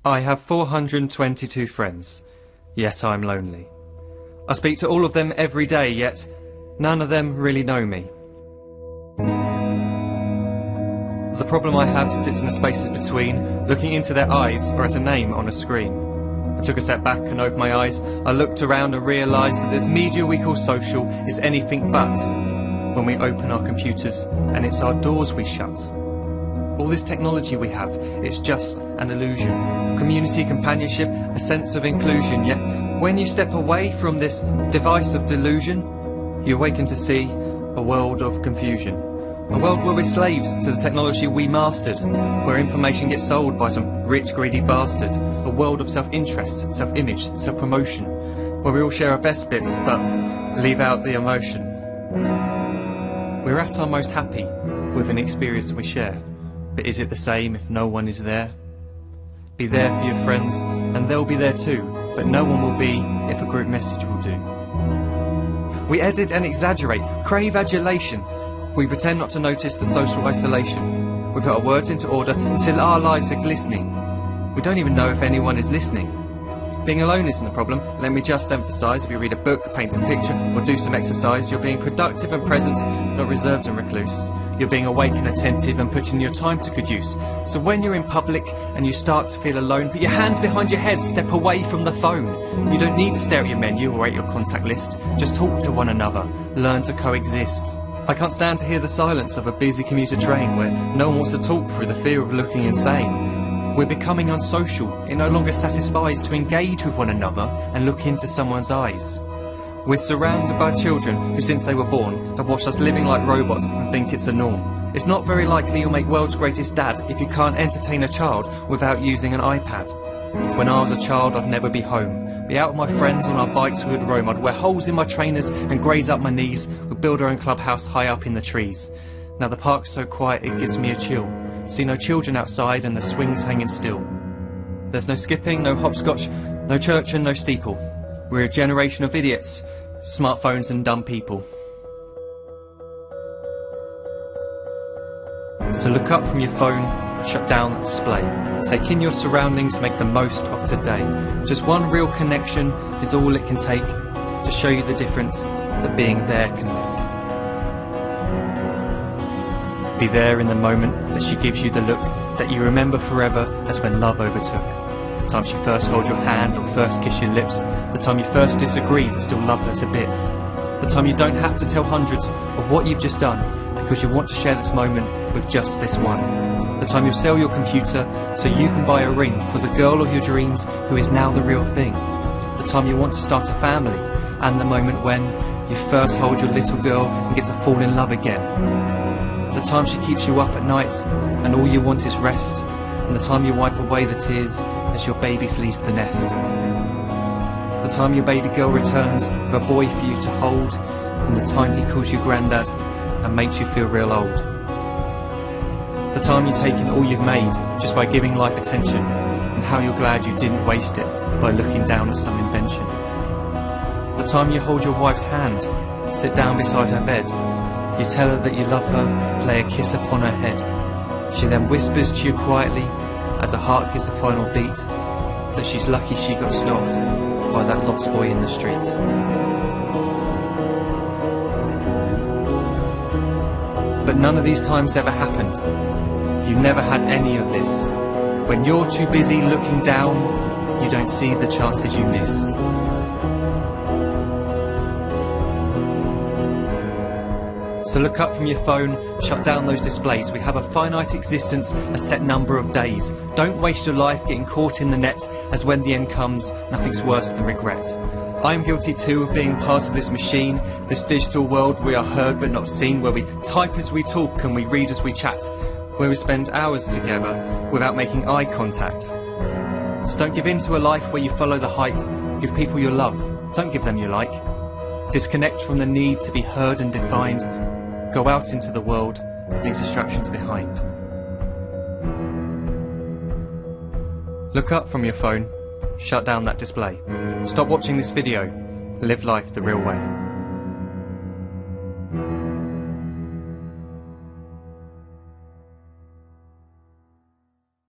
I have 422 friends, yet I'm lonely. I speak to all of them every day, yet none of them really know me. The problem I have sits in the spaces between looking into their eyes or at a name on a screen. I took a step back and opened my eyes. I looked around and realised that this media we call social is anything but when we open our computers and it's our doors we shut. All this technology we have, it's just an illusion. Community, companionship, a sense of inclusion. Yet when you step away from this device of delusion, you awaken to see a world of confusion. A world where we're slaves to the technology we mastered, where information gets sold by some rich, greedy bastard. A world of self-interest, self-image, self-promotion, where we all share our best bits but leave out the emotion. We're at our most happy with an experience we share. But is it the same if no one is there? Be there for your friends, and they'll be there too, but no one will be if a group message will do. We edit and exaggerate, crave adulation. We pretend not to notice the social isolation. We put our words into order until our lives are glistening. We don't even know if anyone is listening. Being alone isn't a problem. Let me just emphasise, if you read a book, paint a picture, or do some exercise, you're being productive and present, not reserved and recluse. You're being awake and attentive and putting your time to good use. So when you're in public and you start to feel alone, put your hands behind your head, step away from the phone. You don't need to stare at your menu or at your contact list. Just talk to one another, learn to coexist. I can't stand to hear the silence of a busy commuter train where no one wants to talk through the fear of looking insane. We're becoming unsocial. It no longer satisfies to engage with one another and look into someone's eyes. We're surrounded by children who, since they were born, have watched us living like robots and think it's the norm. It's not very likely you'll make world's greatest dad if you can't entertain a child without using an iPad. When I was a child, I'd never be home. Be out with my friends on our bikes, we would roam. I'd wear holes in my trainers and graze up my knees. We'd build our own clubhouse high up in the trees. Now the park's so quiet it gives me a chill. See no children outside and the swings hanging still. There's no skipping, no hopscotch, no church and no steeple. We're a generation of idiots, smartphones and dumb people. So look up from your phone, shut down the display. Take in your surroundings, make the most of today. Just one real connection is all it can take to show you the difference that being there can make. Be there in the moment that she gives you the look that you remember forever as when love overtook. The time she first holds your hand or first kiss your lips. The time you first disagree but still love her to bits. The time you don't have to tell hundreds of what you've just done because you want to share this moment with just this one. The time you sell your computer so you can buy a ring for the girl of your dreams who is now the real thing. The time you want to start a family, and the moment when you first hold your little girl and get to fall in love again. The time she keeps you up at night and all you want is rest, and the time you wipe away the tears as your baby flees the nest. The time your baby girl returns with a boy for you to hold, and the time he calls you granddad and makes you feel real old. The time you take in all you've made just by giving life attention, and how you're glad you didn't waste it by looking down at some invention. The time you hold your wife's hand, sit down beside her bed, you tell her that you love her, lay a kiss upon her head. She then whispers to you quietly, as her heart gives a final beat, that she's lucky she got stopped by that lost boy in the street. But none of these times ever happened. You never had any of this. When you're too busy looking down, you don't see the chances you miss. So look up from your phone, shut down those displays. We have a finite existence, a set number of days. Don't waste your life getting caught in the net, as when the end comes, nothing's worse than regret. I'm guilty too of being part of this machine, this digital world we are heard but not seen, where we type as we talk and we read as we chat, where we spend hours together without making eye contact. So don't give in to a life where you follow the hype. Give people your love, don't give them your like. Disconnect from the need to be heard and defined. Go out into the world, leave distractions behind. Look up from your phone, shut down that display. Stop watching this video, live life the real way.